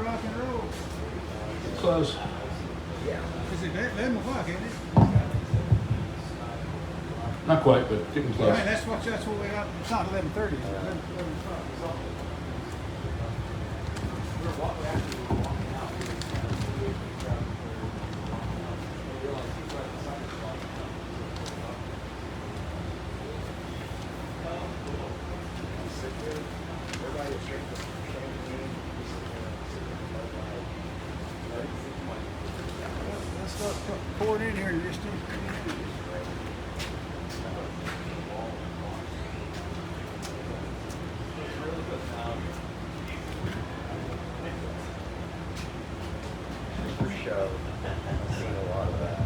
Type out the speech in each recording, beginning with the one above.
rock and roll. Close. Is it 11 o'clock, isn't it? Not quite, but getting All close. right, that's what we got. It's not 11:30. It's 11 o'clock. Let's start pouring in here in just a minute. For show. I've seen a lot of that.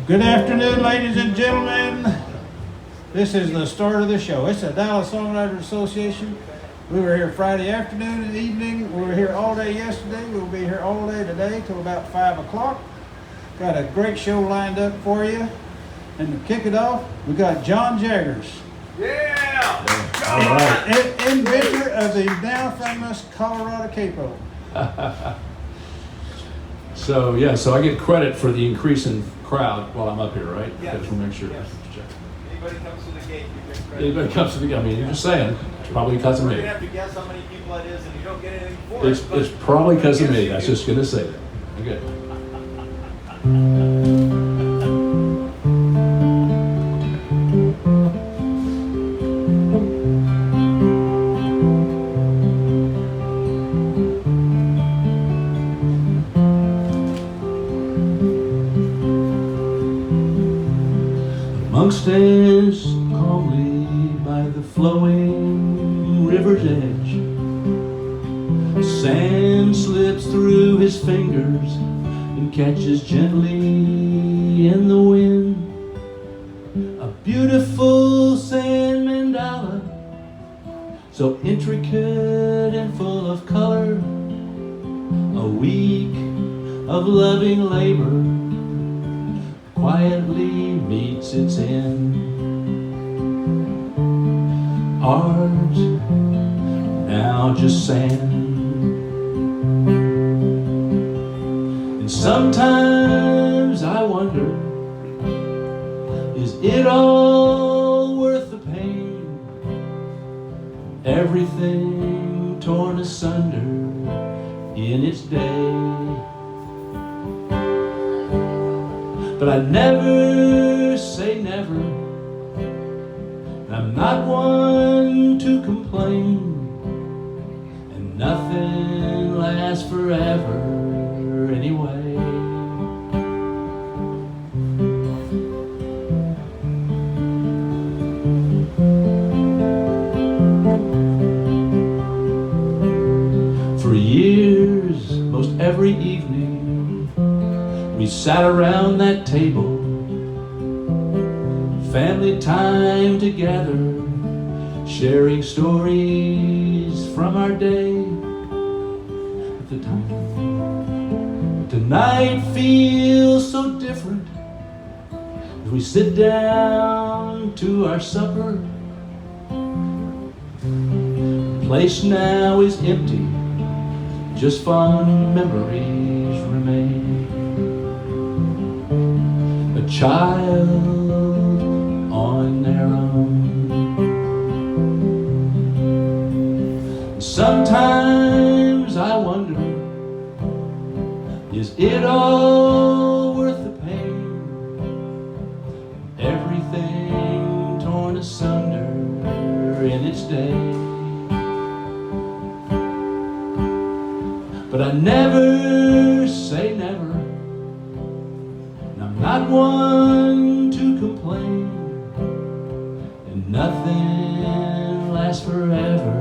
Good afternoon, ladies and gentlemen. This is the start of the show. It's the Dallas Songwriters Association. We were here Friday afternoon and evening. We were here all day yesterday. We'll be here all day today till about 5 o'clock. Got a great show lined up for you. And to kick it off, we got John Jaggers. Yeah! Inventor of the now famous Colorado Capo. So I get credit for the increase in crowd while I'm up here, right? Yes. Because we'll make sure. Yes. Anybody comes to the gate, you get credit. Anybody comes to the, I mean, you're just saying, it's probably because of We're me. gonna have to guess how many people that is, and you don't get anything for it. It's but probably because of yes, me. you I was do. just gonna say that. Okay. Monk stands calmly by the flowing river's edge. Sand slips through his fingers and catches gently in the wind. A beautiful sand mandala, so intricate and full of color. A week of loving labor quietly meets its end. Art, now just sand. And sometimes I wonder, is it all worth the pain? Everything torn asunder in its day. But I never say never. I'm not one to complain, and nothing lasts forever anyway. For years, most every evening, we sat around that table, family time together, sharing stories from our day. At the time, tonight feels so different as we sit down to our supper. The place now is empty, just fond memories remain. A child on their own. Sometimes I wonder, is it all worth the pain? Everything torn asunder in its day. but I never say never, and I'm not one to complain, and nothing lasts forever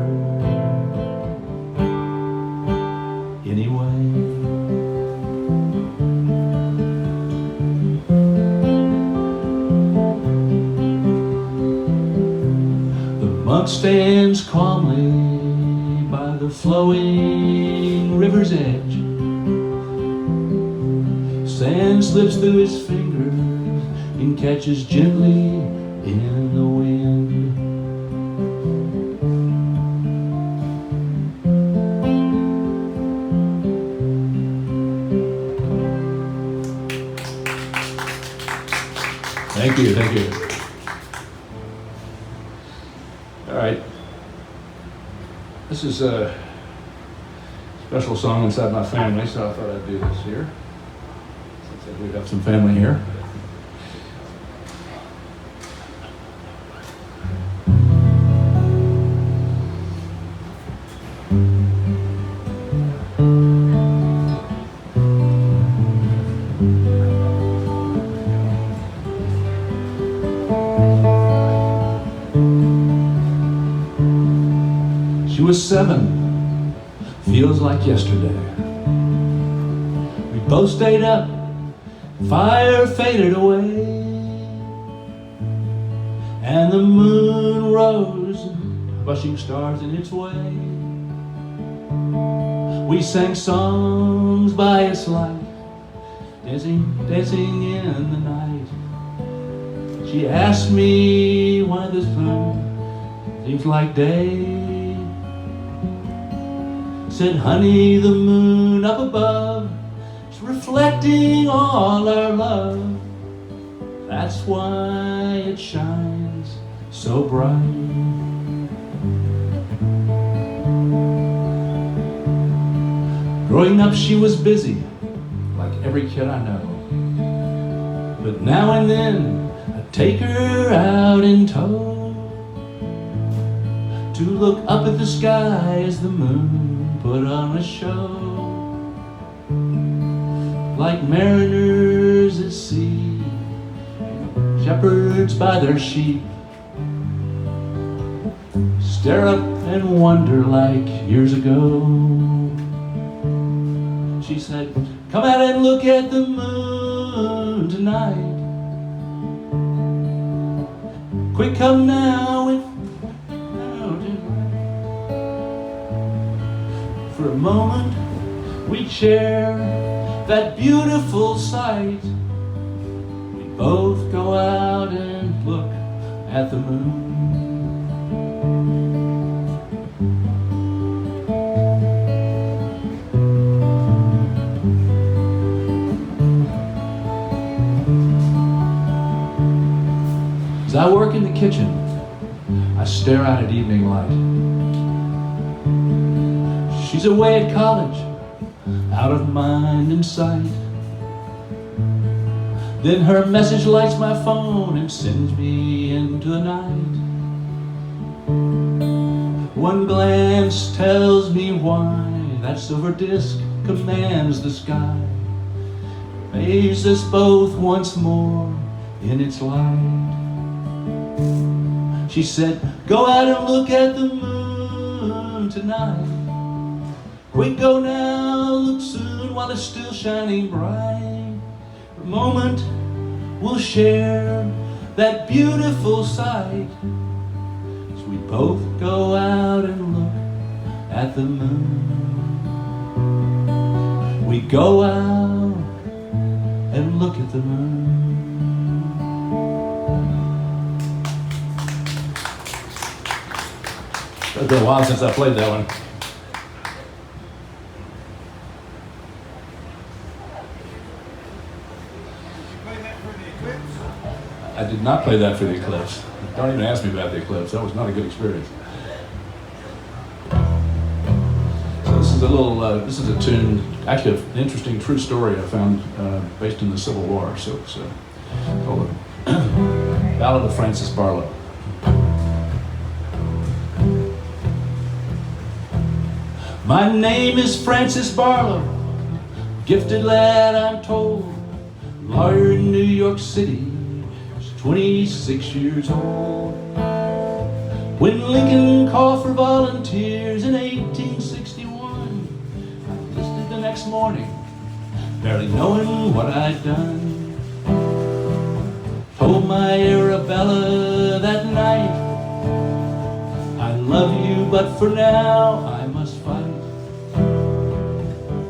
anyway. The monk stands calmly by the flowing river's edge. Sand slips through his fingers and catches gently in the wind. Thank you, thank you. All right. This is a special song inside my family, so I thought I'd do this here, since we have some family here. She was 7, feels like yesterday. We both stayed up, fire faded away, and the moon rose, brushing stars in its way. We sang songs by its light, dancing in the night. She asked me why this moon seems like day. Said, honey, the moon up above is reflecting all our love. That's why it shines so bright. Growing up, she was busy, like every kid I know. But now and then, I take her out in tow to look up at the sky as the moon put on a show. Like mariners at sea, shepherds by their sheep, stare up and wonder like years ago. She said, come out and look at the moon tonight. Quick, come now and for a moment we'd share that beautiful sight. We both go out and look at the moon. As I work in the kitchen, I stare out at evening light. She's away at college, out of mind and sight. Then her message lights my phone and sends me into the night. One glance tells me why that silver disc commands the sky, bathes us both once more in its light. She said, go out and look at the moon tonight. Quick, go now, look soon while it's still shining bright. For a moment, we'll share that beautiful sight as we both go out and look at the moon. We go out and look at the moon. It's been a while since I played that one. I did not play that for the eclipse. Don't even ask me about the eclipse. That was not a good experience. So this is a little, this is a tune, actually an interesting true story I found based in the Civil War. So it's called Ballad of Francis Barlow. My name is Francis Barlow, gifted lad I'm told, lawyer in New York City, 26 years old. When Lincoln called for volunteers in 1861, I enlisted the next morning, barely knowing what I'd done. Told my Arabella that night, I love you, but for now I must fight.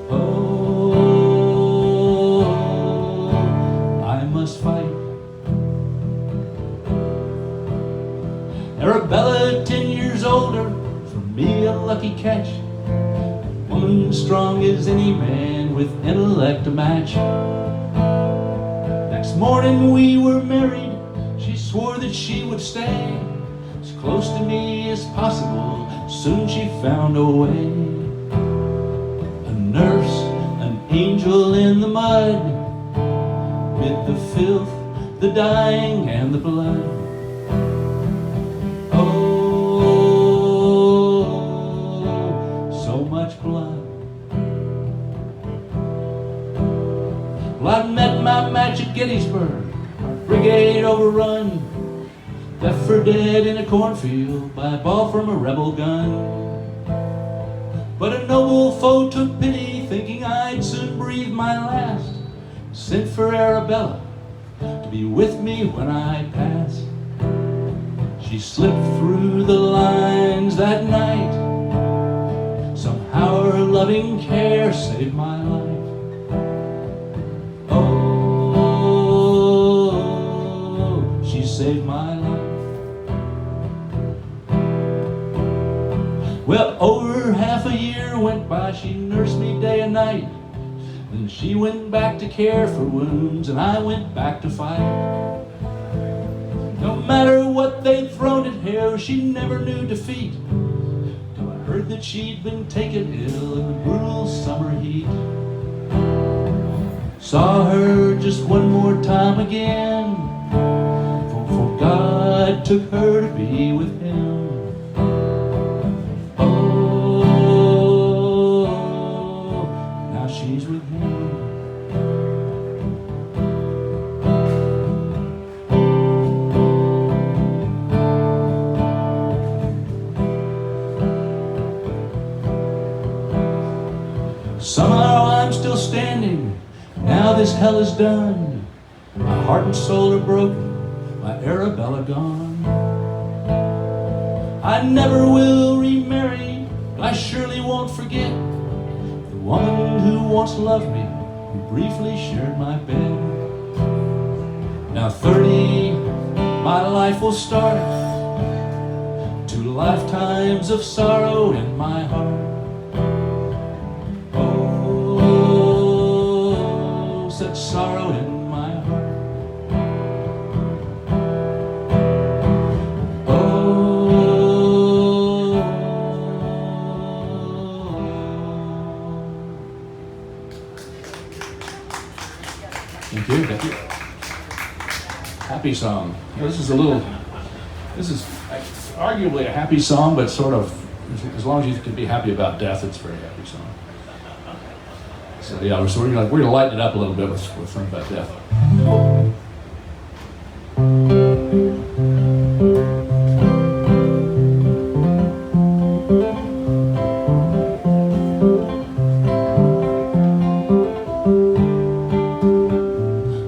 Oh, I must fight. Arabella, 10 years older, for me a lucky catch. Woman strong as any man with intellect to match. Next morning we were married. She swore that she would stay as close to me as possible. Soon she found a way. A nurse, an angel in the mud, amid the filth, the dying, and the blood. Oh, so much blood. Well, I met my match at Gettysburg, our brigade overrun, left for dead in a cornfield by a ball from a rebel gun. But a noble foe took pity, thinking I'd soon breathe my last, sent for Arabella to be with me when I pass. She slipped through the lines that night. Somehow her loving care saved my life. Oh, she saved my life. Well, over half a year went by. She nursed me day and night. Then she went back to care for wounds, and I went back to fight. No matter what they'd thrown at her, she never knew defeat, till I heard that she'd been taken ill in the brutal summer heat. Saw her just one more time again, for God took her to be with him. Oh, now she's with him. Somehow I'm still standing, now this hell is done. My heart and soul are broken, my Arabella gone. I never will remarry, but I surely won't forget the woman who once loved me, who briefly shared my bed. Now 30, my life will start, 2 lifetimes of sorrow in my heart. Such sorrow in my heart. Oh, thank you, thank you. Happy song. This is arguably a happy song, but sort of, as long as you can be happy about death, it's a very happy song. So yeah, we're gonna lighten it up a little bit with something about death.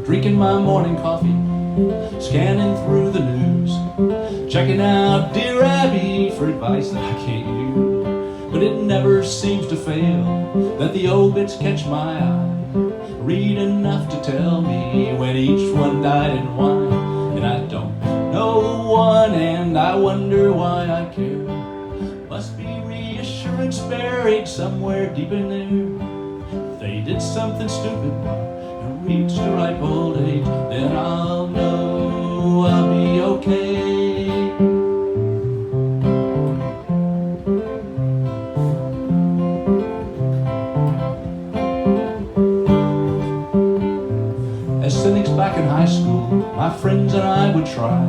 Drinking my morning coffee, scanning through the news, checking out Dear Abby for advice that I can't use. But it never seems to fail that the obits catch my eye. Read enough to tell me when each one died and why. And I don't know one, and I wonder why I care. Must be reassurance buried somewhere deep in there. If they did something stupid and reached a ripe old age, then I'll know I'll be okay. Back in high school, my friends and I would try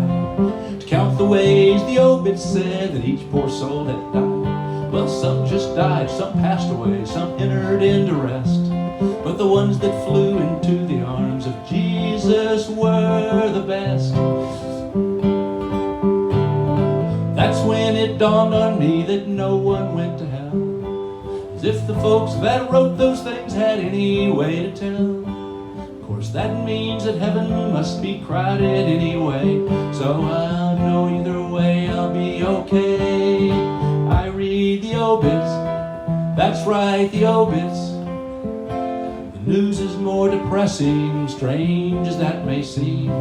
to count the ways the obits said that each poor soul had died. Well, some just died, some passed away, some entered into rest. But the ones that flew into the arms of Jesus were the best. That's when it dawned on me that no one went to hell, as if the folks that wrote those things had any way to tell. Of course that means that heaven must be crowded anyway, so I'll know either way I'll be okay. I read the obits, that's right, the obits. The news is more depressing, strange as that may seem.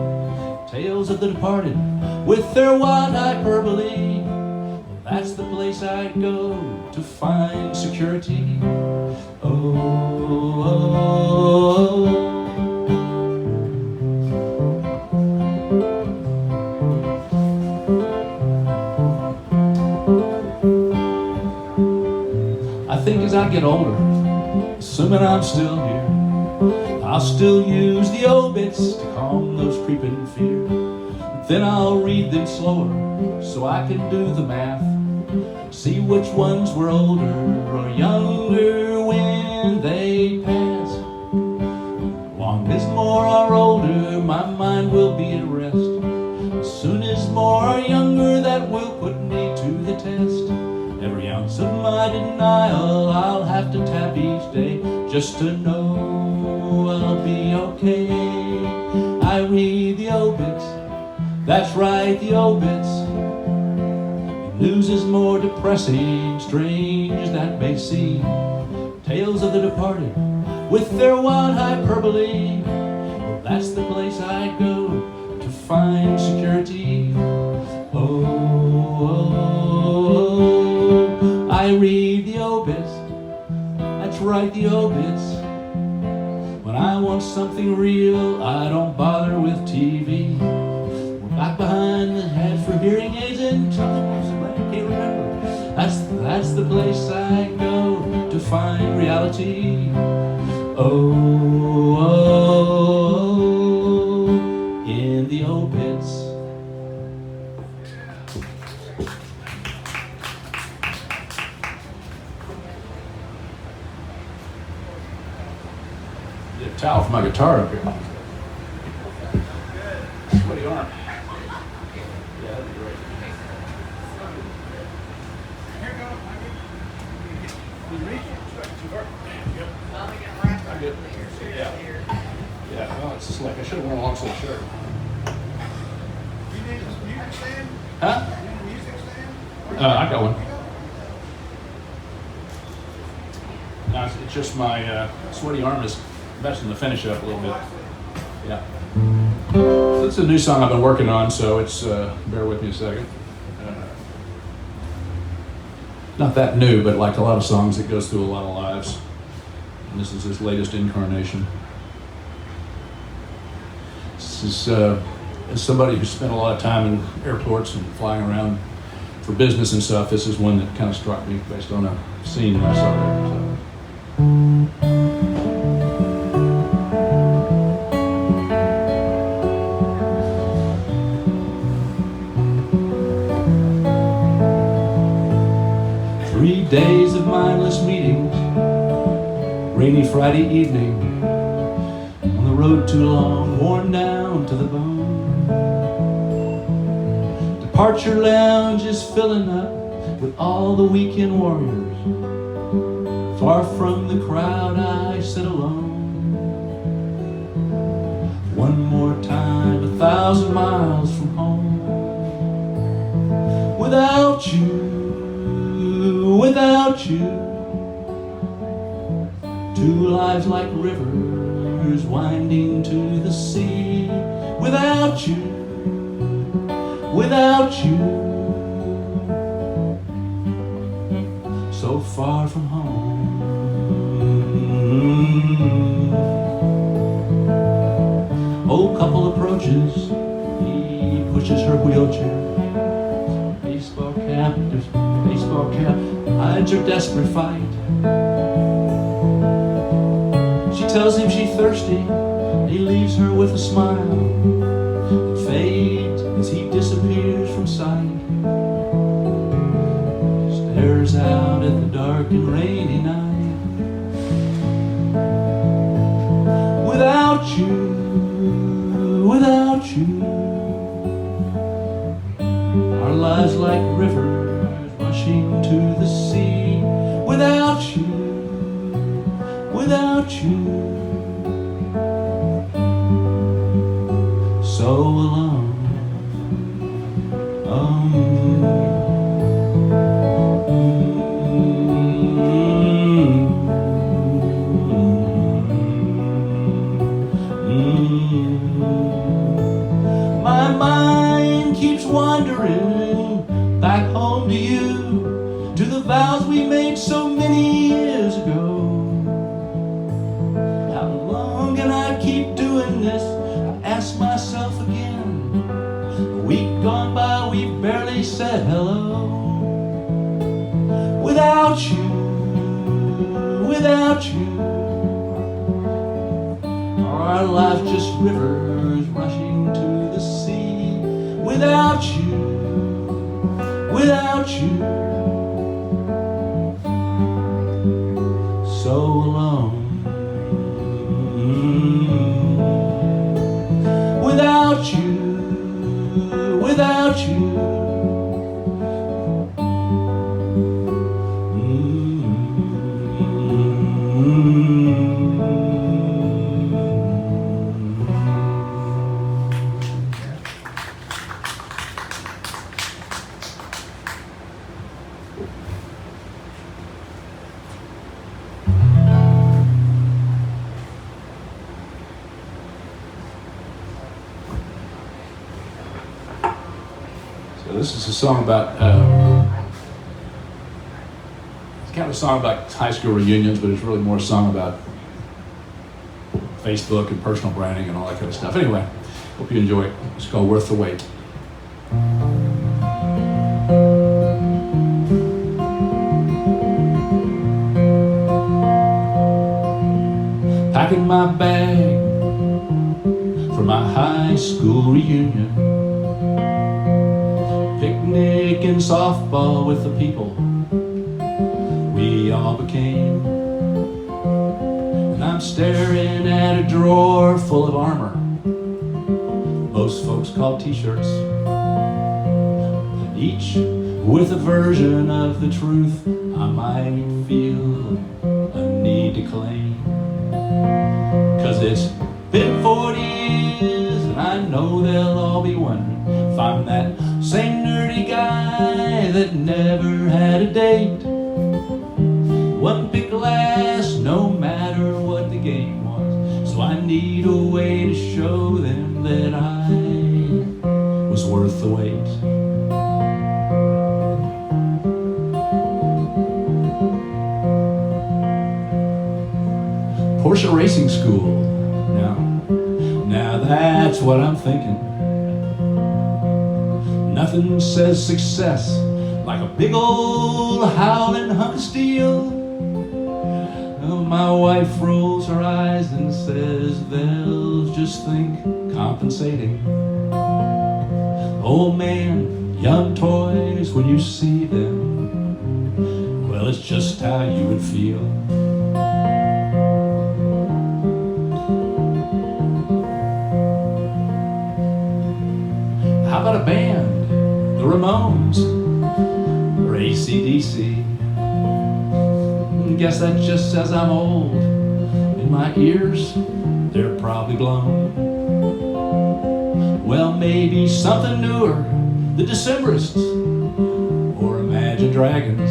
Tales of the departed with their wild hyperbole. Well, that's the place I'd go to find security. Oh, oh, oh. I think as I get older, assuming I'm still here, I'll still use the obits to calm those creeping fears. Then I'll read them slower so I can do the math, see which ones were older or younger when they pass. Long as more are older, my mind will be at rest. As soon as more are younger, that will put me to the test. Every ounce of my denial I'll have to tap each day, just to know I'll be okay. I read the obits, that's right, the obits. The news is more depressing, strange as that may seem. Tales of the departed with their wild hyperbole. Well, that's the place I'd go to find security. Oh, oh, oh. I read the obits, that's right, the obits. When I want something real, I don't bother with TV. We're back behind the head for hearing aids and something else I can't remember. That's the place I go to find reality. Oh, oh, oh, in the obits. Get a towel for my guitar up here. Sweaty arm. Yeah, that'd be great. I'm good. Yeah. Yeah, well, it's just like I should have worn a long sleeve shirt. You need a music stand? Huh? You need a music stand? I got one. No, it's just my sweaty arm is messing the finish up a little bit. Yeah. So it's a new song I've been working on, so it's, bear with me a second. Not that new, but like a lot of songs, it goes through a lot of lives. And this is his latest incarnation. This is, as somebody who spent a lot of time in airports and flying around for business and stuff, this is one that kind of struck me based on a scene I saw there. So. 3 days of mindless meetings, rainy Friday evening, on the road too long, worn down to the bone. Departure lounge is filling up with all the weekend warriors. Far from the crowd I sit alone. One more time, 1,000 miles from home. Without you, without you, two lives like rivers winding to the sea. Without you, without you, so far from home. Old couple approaches, he pushes her wheelchair. Baseball cap, there's baseball cap, hides her desperate fight. She tells him she's thirsty, he leaves her with a smile. It fades as he disappears from sight. Stares out at the dark and rainy night. Without you, our lives like rivers rushing to the sea. Without you, so alone. My mind keeps wandering back home to you, to the vows we made so many years ago. How long can I keep doing this? I ask myself again. A week gone by, we barely said hello. Without you, our life just rivers rushing to the sea. Without you, so alone. Without you, This is a song about, it's kind of a song about high school reunions, but it's really more a song about Facebook and personal branding and all that kind of stuff. Anyway, hope you enjoy it. It's called Worth the Wait. Packing my bag for my high school reunion. Picnic and softball with the people we all became. And I'm staring at a drawer full of armor most folks call t-shirts, each with a version of the truth I might feel a need to claim. 'Cause it's been 40 years and I know they'll all be wondering if I'm that same nerdy guy that never had a date. One pick last, no matter what the game was. So I need a way to show them that I was worth the wait. Porsche Racing School, now that's what I'm thinking. Nothing says success like a big old howling hunk of steel. My wife rolls her eyes and says they'll just think compensating. Old man, young toys, when you see them, well, it's just how you would feel. How about a band? The Ramones, or AC/DC. Guess that just says I'm old. In my ears, they're probably blown. Well, maybe something newer, the Decemberists, or Imagine Dragons.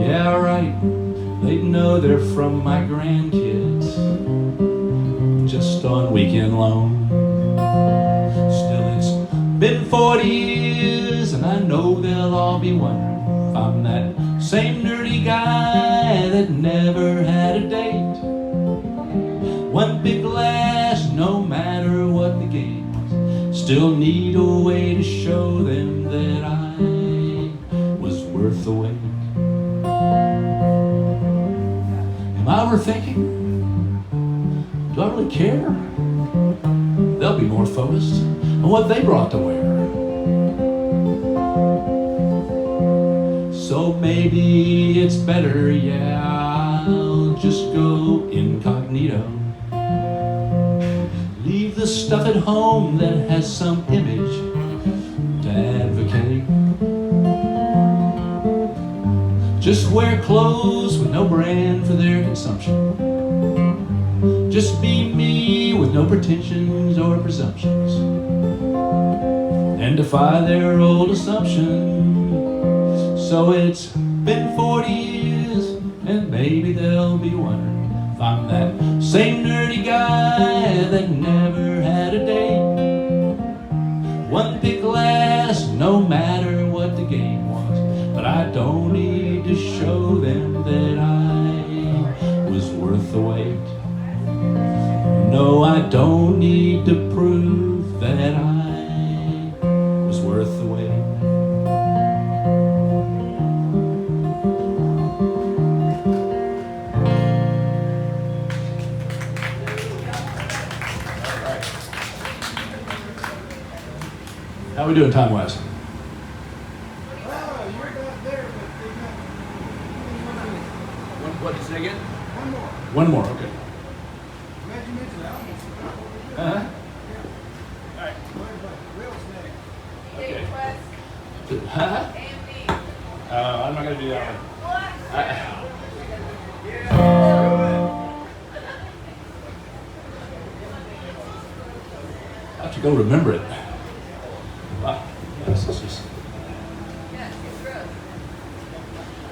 Yeah, right, they'd know they're from my grandkids, just on weekend loan. Still, it's been 40 years, and I know they'll all be wondering if I'm that same nerdy guy that never had a date. One big glass, no matter what the game was. Still need a way to show them that I was worth the wait. Am I overthinking? Do I really care? They'll be more focused on what they brought to wear. So maybe maybe it's better, yeah, I'll just go incognito. Leave the stuff at home that has some image to advocate. Just wear clothes with no brand for their consumption. Just be me with no pretensions or presumptions. And defy their old assumptions. So it's been 40 years, and maybe they'll be wondering if I'm that same nerdy guy that never had a date. One pick last, no matter what the game was. But I don't need to show them that I was worth the wait. No, I don't need to prove that I was worth the wait. How we doing time-wise? What did you say again? One more, okay. Uh-huh. All right. Okay. Huh? I'm not going to do that one. I have to go remember it. Wow. Yes, this is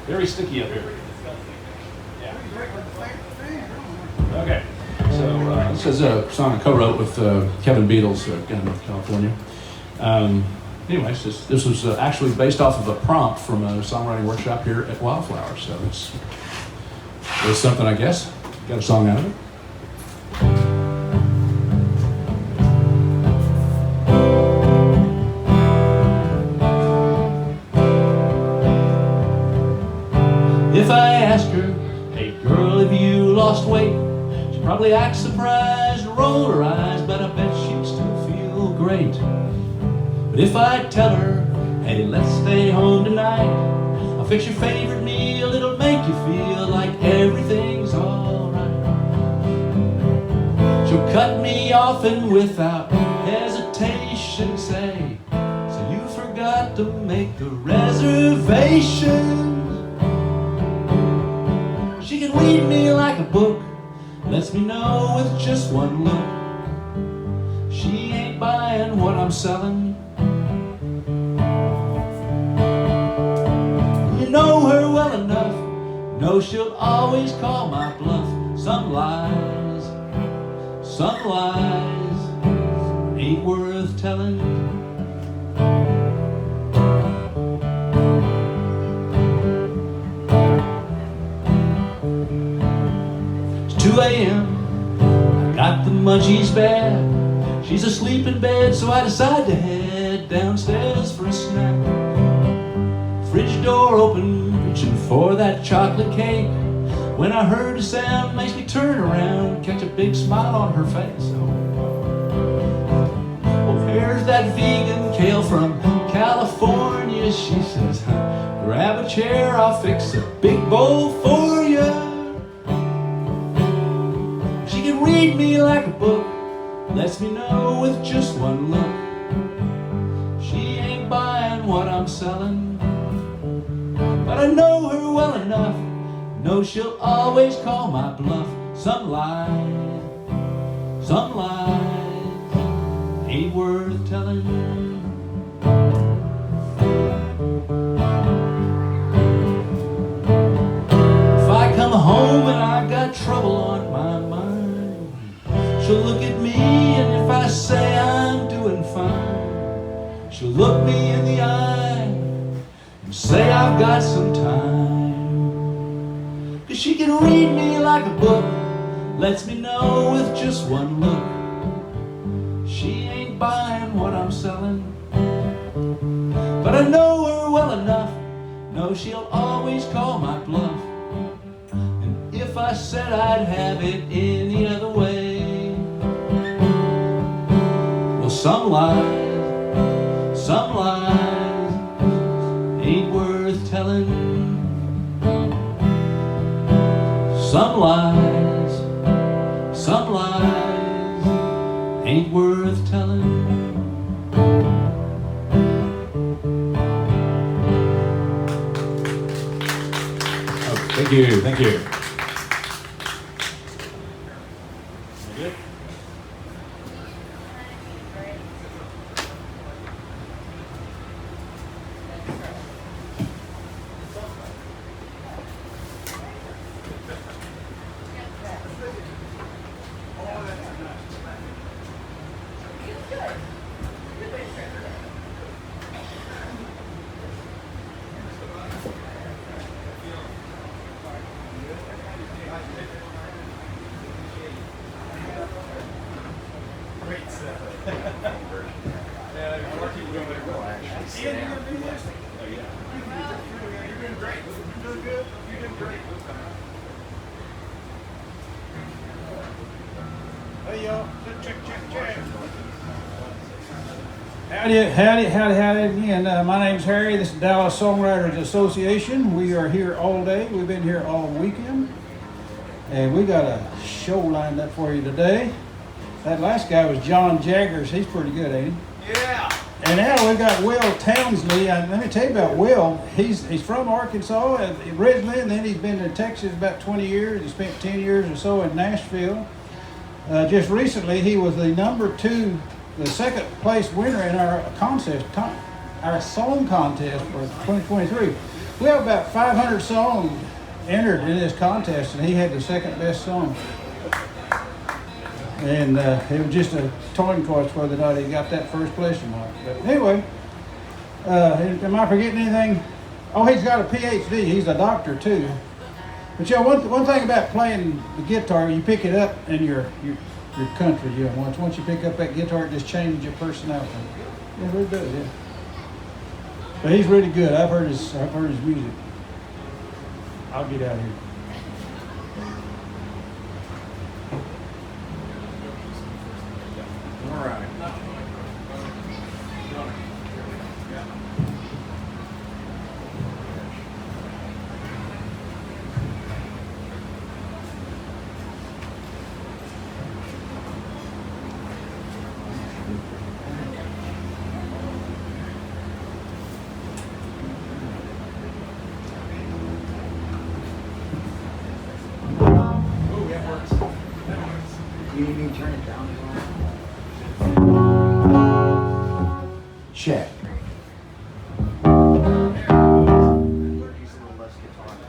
very sticky up here. Okay, so this is a song I co-wrote with Kevin Beatles down in North California. Anyways, this was actually based off of a prompt from a songwriting workshop here at WILDFLOWER, so it's something, I guess. Got a song out of it. If I ask her, hey girl, have you lost weight? She'd probably act surprised and roll her eyes, but I bet she'd still feel great. But if I tell her, hey, let's stay home tonight, I'll fix your favorite meal, it'll make you feel like everything's alright. She'll cut me off and without hesitation say, so you forgot to make the reservation. She can read me like a book, lets me know with just one look. She ain't buying what I'm selling. You know her well enough, know she'll always call my bluff. Some lies ain't worth telling. It's 2 a.m., I got the munchies bad. She's asleep in bed, so I decide to head downstairs for a snack. Fridge door open, reaching for that chocolate cake. When I heard a sound, makes me turn around, catch a big smile on her face. Oh, here's that vegan kale from California. She says, grab a chair, I'll fix a big bowl for you. She can read me like a book, lets me know with just one look. She ain't buying what I'm selling, but I know her well enough, know she'll always call my bluff. Some lies ain't worth telling. If I come home and I got trouble on my mind, she'll look at me, and if I say I'm doing fine, she'll look me in the eye and say I've got some time. 'Cause she can read me like a book, lets me know with just one look. She ain't buying what I'm selling, but I know her well enough, know she'll always call my bluff. And if I said I'd have it any other way, well, some lies ain't worth telling. Some lies ain't worth telling. Oh, thank you, thank you. Great stuff. Yeah, more people doing it. We'll actually sit Ian, you down. gonna do this? Oh, yeah. You're doing great. You're doing good. You're doing great. Hey y'all, check. Howdy again. My name's Harry. This is Dallas Songwriters Association. We are here all day. We've been here all weekend. And we got a show lined up for you today. That last guy was John Jaggers. He's pretty good, ain't he? Yeah. And now we got Will Townsley. And let me tell you about Will. He's from Arkansas originally, and then he's been in Texas about 20 years. He spent 10 years or so in Nashville. Just recently, he was the second place winner in our contest, our song contest for 2023. We have about 500 songs entered in this contest, and he had the second best song. And it was just a coin toss whether or not he got that first place or not. But anyway, am I forgetting anything? Oh, he's got a PhD. He's a doctor too. But yeah, one thing about playing the guitar, you pick it up in your country. You know, once you pick up that guitar, it just changes your personality. Yeah, it really does. Yeah. But he's really good. I've heard his music. I'll get out of here. All right. You need me to turn it down? Check. We're using the less guitar and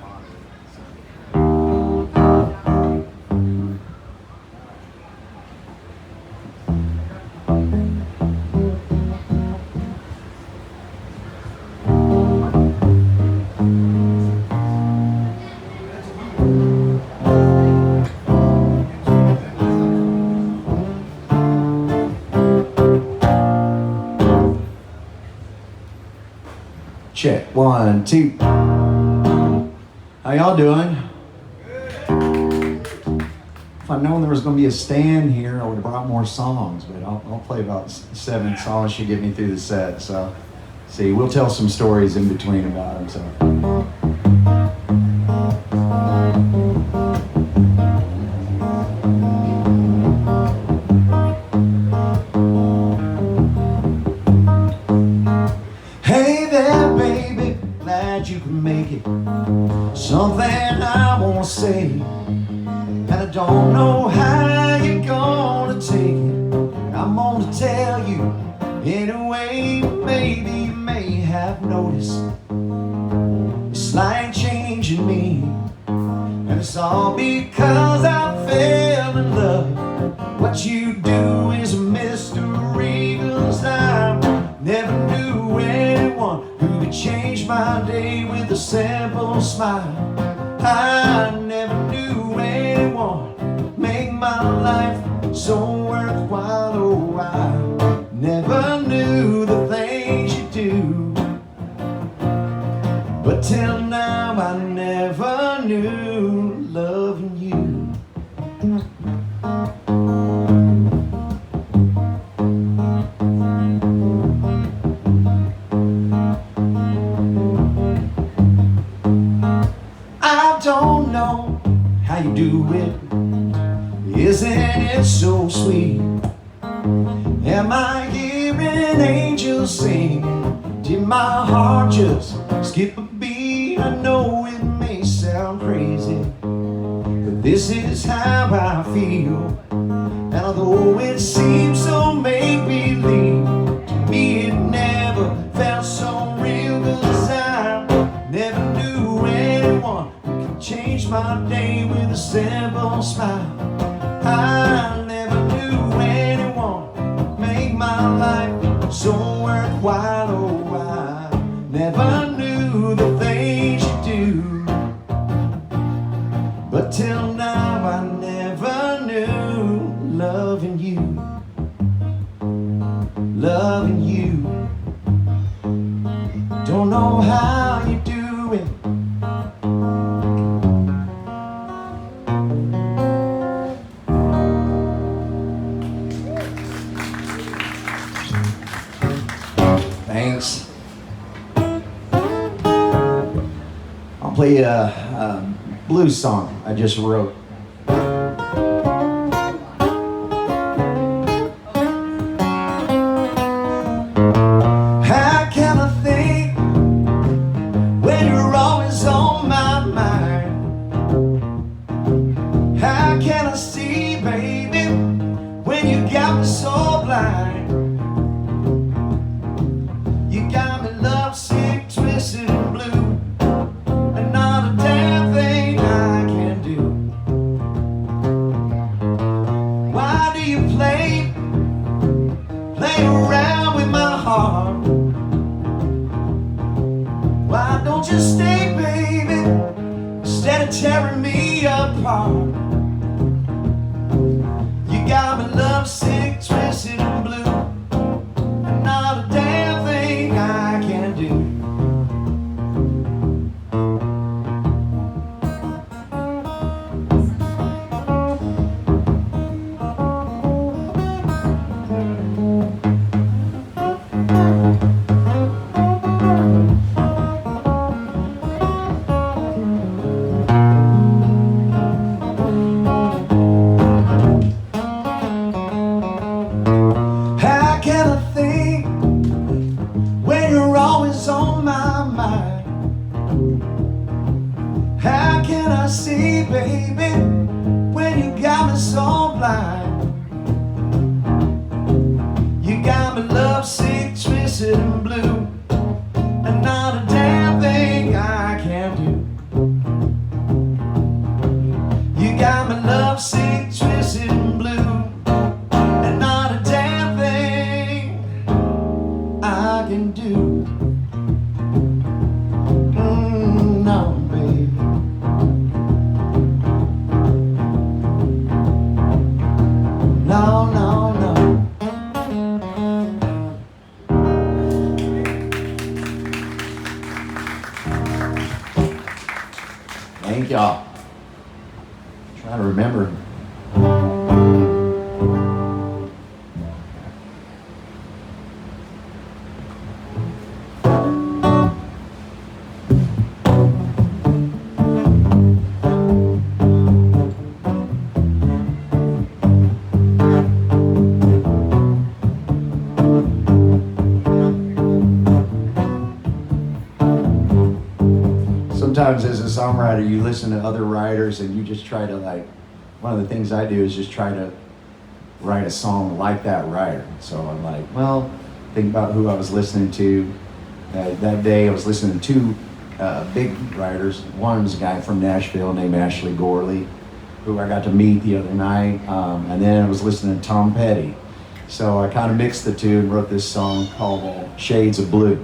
check. 1, 2. How y'all doing? If I'd known there was going to be a stand here, I would have brought more songs, but I'll play about 7 songs should get me through the set. So, see, we'll tell some stories in between about them. So. You can make it. Something I wanna say, and I don't know how you're gonna take it. I'm gonna tell you anyway. Maybe you may have noticed a slight change in me, and it's all because I fell in love. What you do is a mystery, 'cause I never knew anyone who could change my day with a simple smile. I never knew anyone make my life so worthwhile. Oh, I never knew the things you do, but till now I never knew loving you. how you do it. Isn't it so sweet? Am I hearing angels sing? Did my heart just skip a beat? I know it may sound crazy, but this is how I feel. And although it seems so make-believe, to me it never felt so real. 'Cause I never knew anyone who could change my day with a simple smile. I never knew anyone make my life so worthwhile. Oh, I never knew the things you do, but till now I never knew loving you, loving you. Don't know how you do it. Thanks. I'll play a blues song I just wrote. How can I think when you're always on my mind? How can I see, baby, when you got me so blind? You got me lovesick, twisted and blue, and not a damn thing I can do. Why do you play around with my heart? Why don't you stay, baby, instead of tearing me apart? You got me lovesick, twisted and blue, and not a damn thing I can do. How can I think when you're always on my mind? How can I see, baby, when you got me so blind? You got me lovesick, twisted and blue, and not a damn thing I can do. You got me lovesick, twisted and blue, and not a damn thing I can do. No, baby. No, no, no. Thank y'all. Trying to remember. Sometimes as a songwriter, you listen to other writers and you just try to, like, one of the things I do is just try to write a song like that writer. So I'm like, well, think about who I was listening to. That day I was listening to two big writers. One was a guy from Nashville named Ashley Gorley, who I got to meet the other night. And then I was listening to Tom Petty. So I kind of mixed the two and wrote this song called Shades of Blue.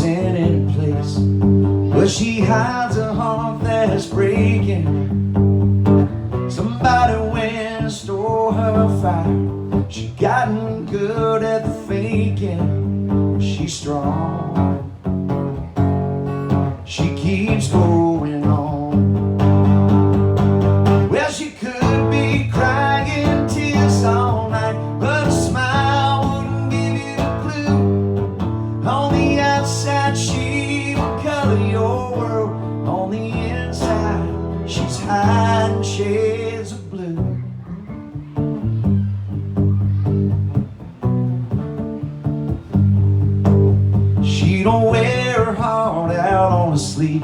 In any place, but she hides a heart that's breaking. Somebody went and stole her fire. She gotten good at the faking. She's strong. she keeps going on. Well, she could be crying tears all night, but a smile wouldn't give you a clue. On the outside she will color your world, on the inside she's hiding shades of blue. She don't wear her heart out on the sleeve.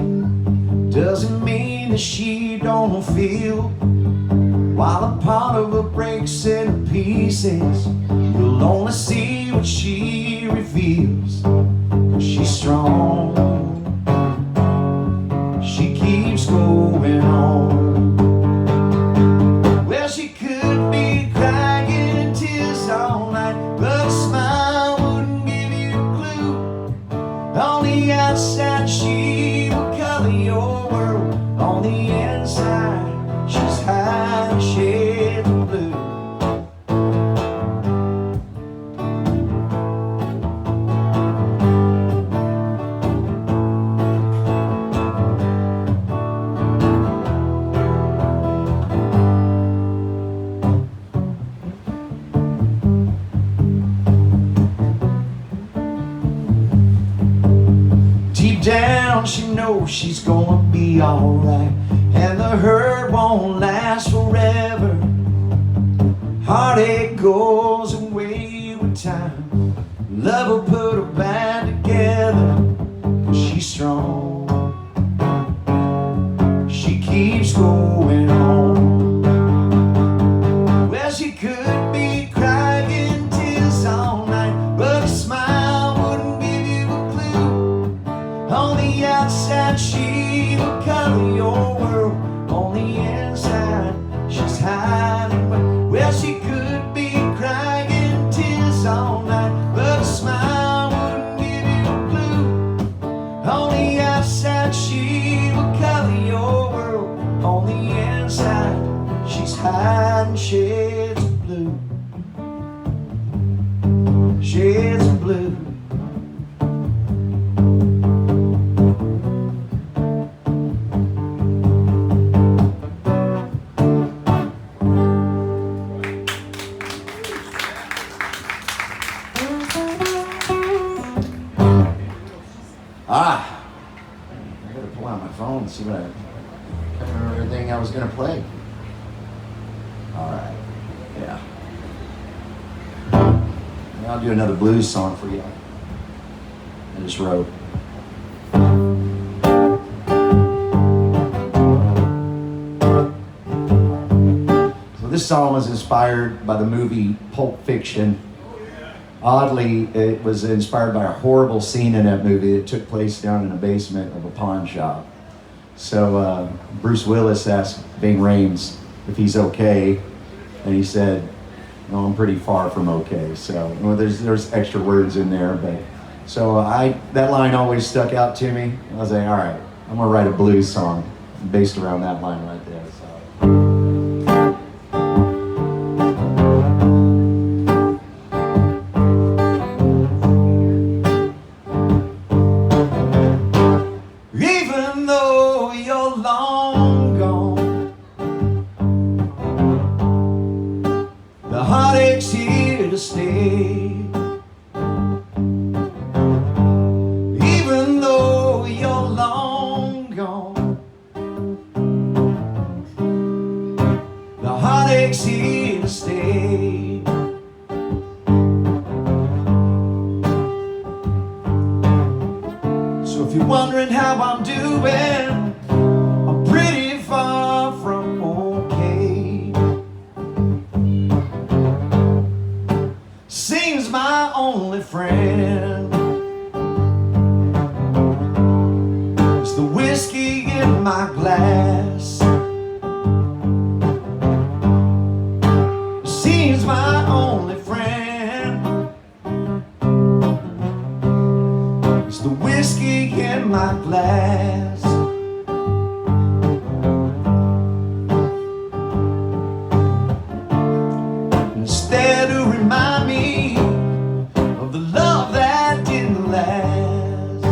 Doesn't mean that she don't feel. While a part of her breaks into pieces, you'll only see what she reveals. 'Cause she's strong, she keeps going on. Well, she could be crying tears all night, but a smile wouldn't give you a clue. On the outside she will color your world, on the inside she's hiding shades of blue. Deep down she knows she's gonna be alright, and the hurt won't last forever. Heartache goes away with time. Love will put her back together. 'Cause she's strong, she keeps going on. Well, she could be crying tears all night, but a smile wouldn't give you a clue. On the outside she will color your world, on the inside she's hiding. Well, she could be crying tears all night, but a smile wouldn't give you a clue. On the outside she will color your world, on the inside she's hiding shades of blue. Shades of blue. I gotta pull out my phone and see what I can't remember everything I was gonna play. All right, yeah. I'll do another blues song for you. I just wrote. So this song was inspired by the movie Pulp Fiction. Oddly, it was inspired by a horrible scene in that movie that took place down in the basement of a pawn shop. So Bruce Willis asked Ving Rhames if he's okay, and he said, "No, I'm pretty far from okay." So well, there's extra words in there, but so that line always stuck out to me. I was like, all right, I'm gonna write a blues song based around that line right there. So. Even though you're long gone, the heartache's here to stay. Even though you're long gone, the heartache's here to stay. So if you're wondering how I'm doing, I'm pretty far from okay. Seems my only friend is the whiskey in my glass. Seems my only friend is the whiskey in my glass. Instead to remind me of the love that didn't last.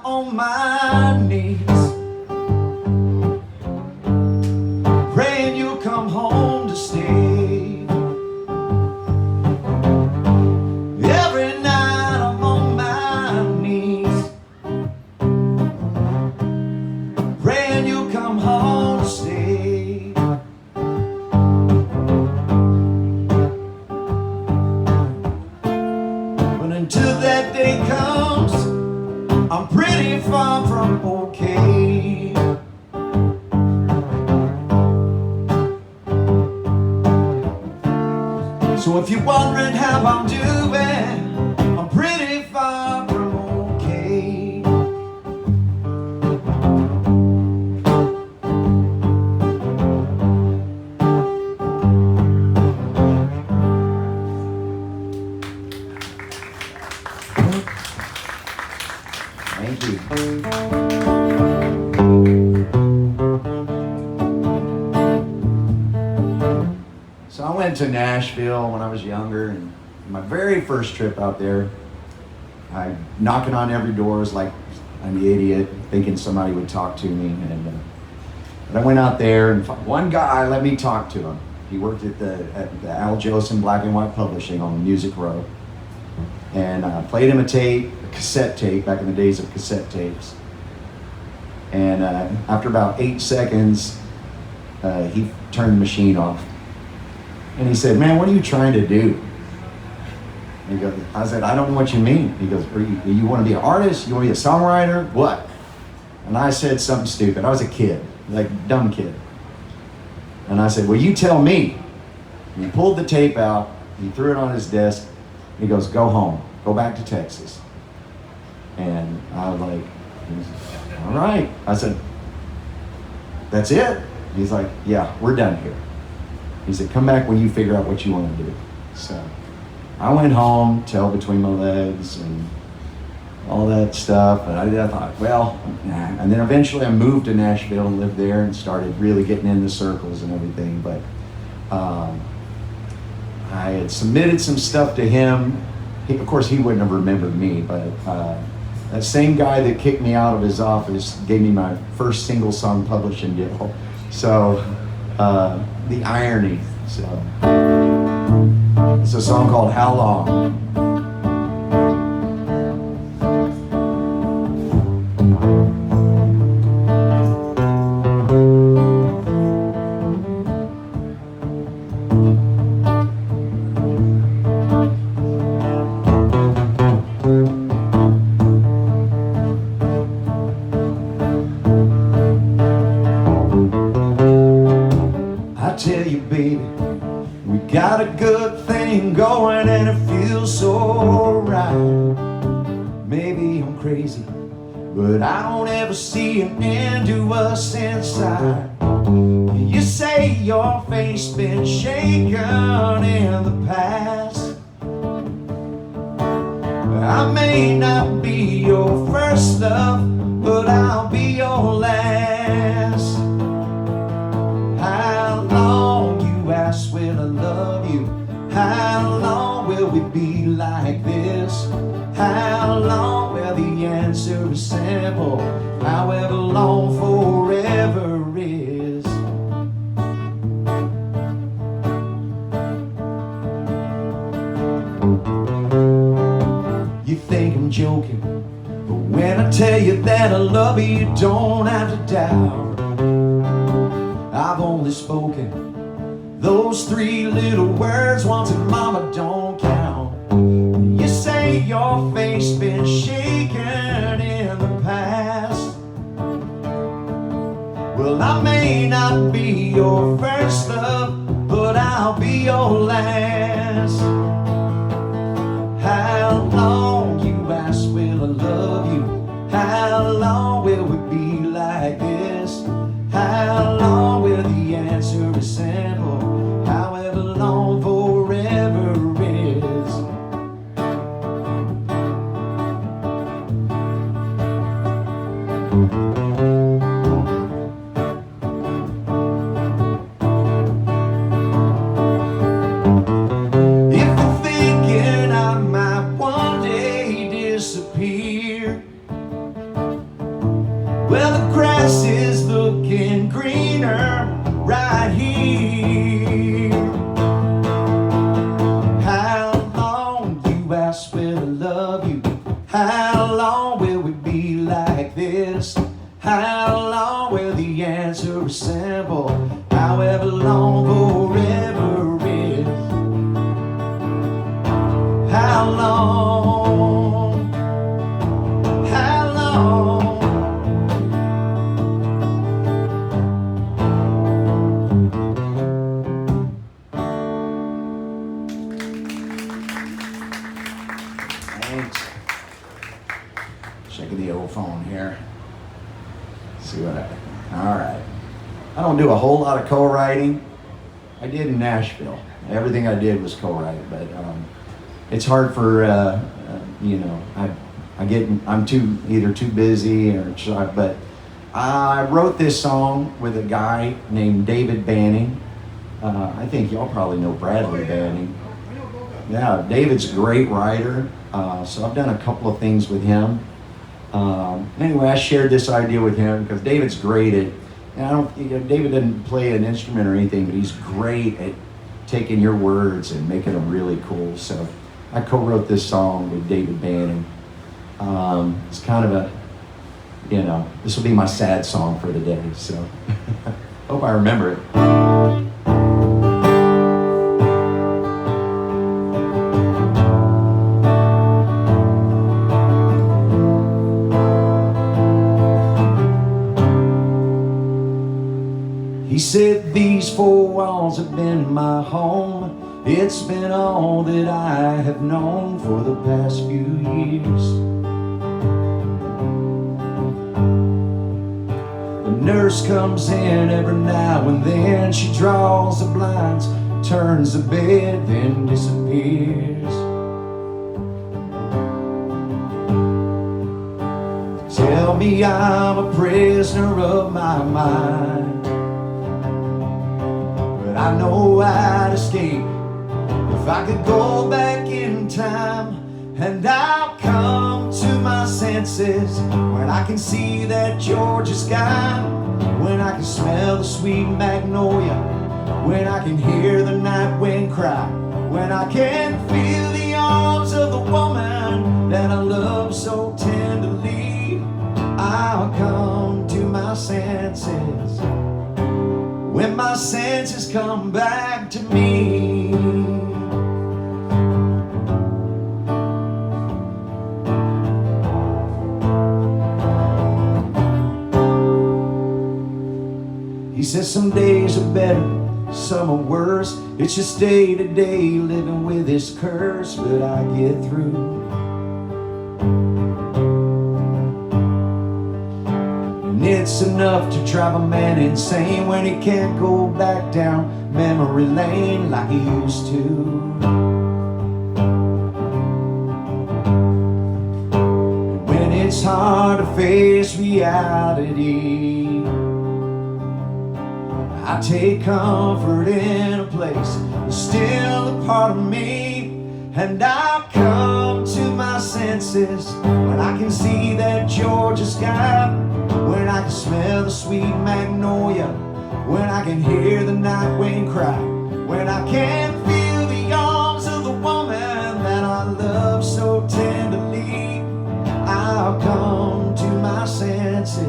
on my knees, praying you'll come home to stay. Every night I'm on my knees, praying you'll come home to stay. But until that day comes, I'm pretty far from okay. So if you're wondering how I'm doing, I'm pretty far from okay. Thank you. So I went to Nashville when I was younger, and my very first trip out there, I knocking on every door was like I'm the idiot, thinking somebody would talk to me. But I went out there, and one guy let me talk to him. He worked at the Al Jolson Black and White Publishing on Music Row, and I played him a cassette tape back in the days of cassette tapes. And after about 8 seconds, he turned the machine off. And he said, "Man, what are you trying to do?" And he goes, I said, "I don't know what you mean." He goes, you want to be an artist? You want to be a songwriter? What? And I said something stupid. I was a kid, like a dumb kid. And I said, "Well, you tell me." And he pulled the tape out. He threw it on his desk. He goes, "Go home. Go back to Texas." And I was like, "All right." I said, "That's it?" He's like, "Yeah, we're done here." He said, "Come back when you figure out what you want to do." So I went home, tail between my legs and all that stuff. And I thought, well, nah. And then eventually I moved to Nashville and lived there and started really getting into circles and everything. But I had submitted some stuff to him. Of course, he wouldn't have remembered me, but that same guy that kicked me out of his office gave me my first single song publishing deal. So the irony. So it's a song called "How Long." I tell you, baby, we got a good thing going and it feels so right. Maybe I'm crazy, but I don't ever see an end to us inside. You say your face been shaken in the past. I may not be your first love, but I'll be your last. How long, you ask, will I love you? How long will we be like this? How long? Well, the answer is simple. However long forever is. You think I'm joking, but when I tell you that I love you, you don't have to doubt. I've only spoken those 3 little words once, and mama don't count. You say your face been shaken in the past. Well, I may not be your first love, but I'll be your last. How long, you ask, will I love you? How long will we be like this? How long? Will the answer is simple. However long forever is. If you're thinking I might one day disappear, Well, the grass is looking greener right here. How long, you ask, will I love you? How long will we be like this? How long will the answer resemble? However long forever is. How long? How long? Thanks. Checking the old phone here. See what I. All right. I don't do a whole lot of co-writing. I did in Nashville. Everything I did was co-write, but it's hard for you know. I'm either too busy or. But I wrote this song with a guy named David Banning. I think y'all probably know Bradley Banning. Yeah, David's a great writer. So I've done a couple of things with him. Anyway, I shared this idea with him because David's great at, and David doesn't play an instrument or anything, but he's great at taking your words and making them really cool. So I co-wrote this song with David Banning. It's kind of a, this will be my sad song for the day. So hope I remember it. He said, these four walls have been my home. It's been all that I have known for the past few years. The nurse comes in every now and then. She draws the blinds, turns the bed, then disappears. Tell me I'm a prisoner of my mind. I know I'd escape if I could go back in time, and I'll come to my senses when I can see that Georgia sky, when I can smell the sweet magnolia, when I can hear the night wind cry, when I can feel the arms of the woman that I love so tenderly. I'll come to my senses when my senses come back to me. He says some days are better, some are worse. It's just day to day living with this curse, but I get through. It's enough to drive a man insane when he can't go back down memory lane like he used to. When it's hard to face reality, I take comfort in a place that's still a part of me, and I'll come to my senses when I can see that Georgia sky, when I can smell the sweet magnolia, when I can hear the night wind cry, when I can feel the arms of the woman that I love so tenderly. I'll come to my senses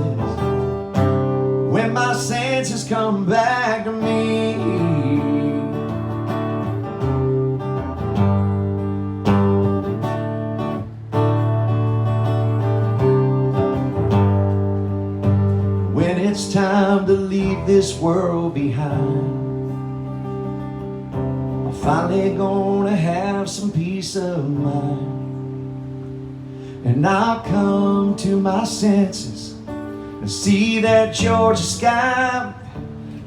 when my senses come back to me. It's time to leave this world behind. I'm finally gonna have some peace of mind, and I'll come to my senses and see that Georgia sky,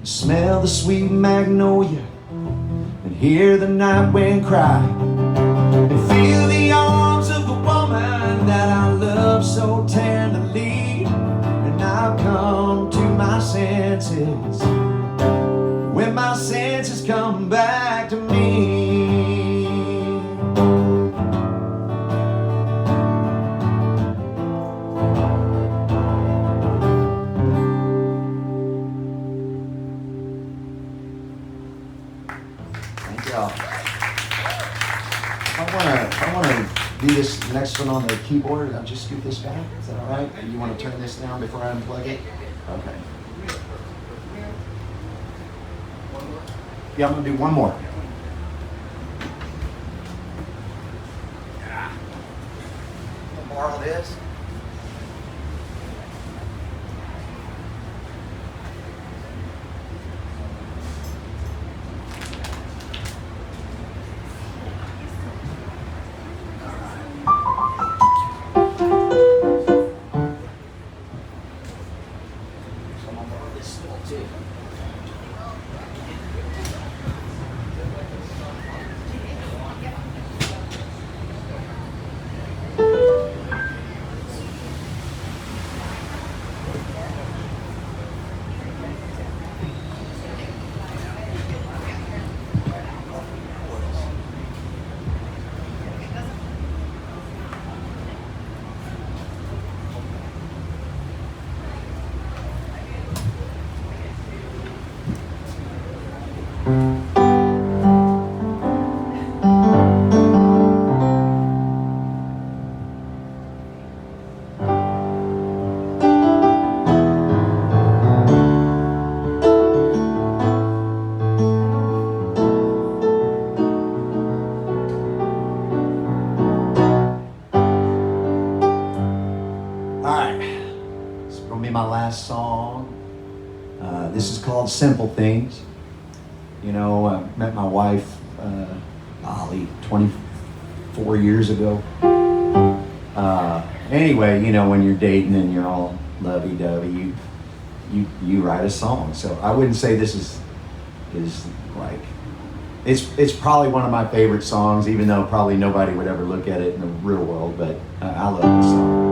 smell the sweet magnolia, and hear the night wind cry, and feel the arms of the woman that I love so tenderly. And I'll come to my senses when my senses come back to me. do this next one on the keyboard. I'll just scoot this back. Is that all right? You want to turn this down before I unplug it? Okay. Yeah, I'm going to do one more. I'll borrow this. Song. This is called Simple Things. You know, I met my wife, golly, 24 years ago. Anyway, you know, when you're dating and you're all lovey-dovey, you write a song. So I wouldn't say this is like, it's probably one of my favorite songs, even though probably nobody would ever look at it in the real world, but I love this song.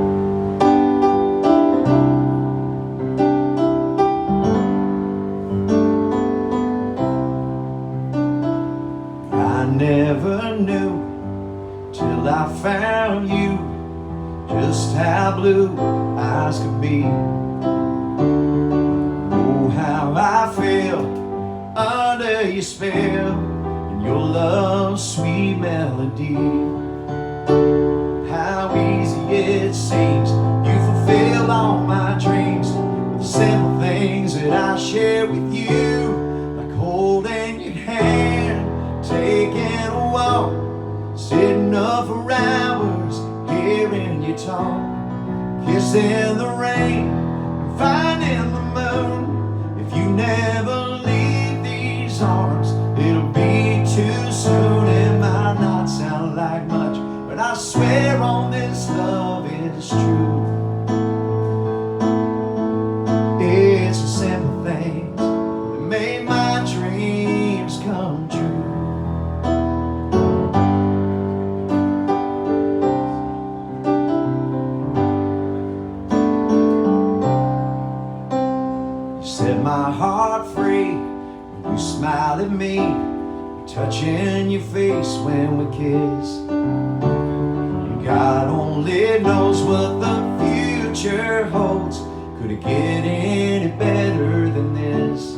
Never knew till I found you just how blue eyes could be. Oh, how I feel under your spell and your love's sweet melody. How easy it seems you fulfill all my dreams with the simple things that I share with you, like holding your hand, taking a walk, sitting up for hours, hearing you talk, kissing the rain, and finding the moon. If you never leave these arms, it'll be too soon. It might not sound like much, but I swear on this love is true. It's the simple things that made my dreams come true. Set my heart free when you smile at me, touching your face when we kiss. God only knows what the future holds. Could it get any better than this?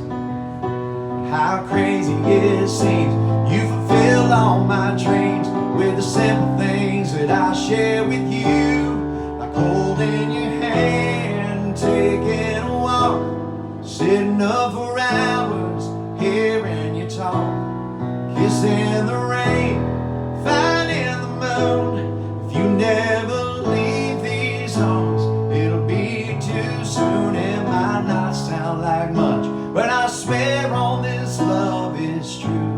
How crazy it seems you fulfill all my dreams with the simple things that I share with you, like holding your hand, taking a walk, sitting up for hours, hearing you talk, kissing the rain, finding the moon. If you never leave these arms, it'll be too soon. It might not sound like much, but I swear on this love is true.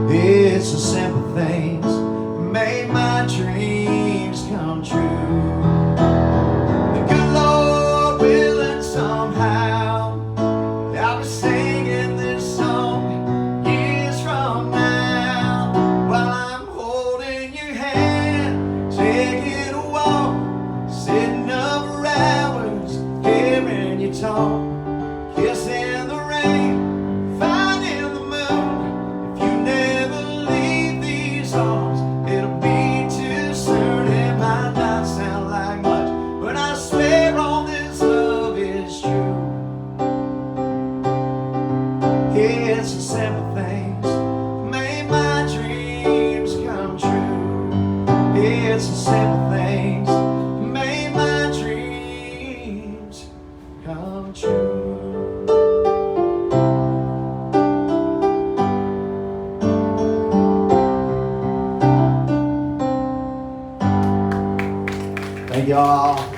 It's the simple things that made my dreams come true. The good Lord willing, somehow I'll be singing this song years from now, while I'm holding your hand, taking a walk, sitting up for hours, hearing you talk, kissing the rain, finding the moon. If you never leave these arms, it'll be too soon. It might not sound like much, but I swear on this love is true. It's the simple things that made my dreams come y'all.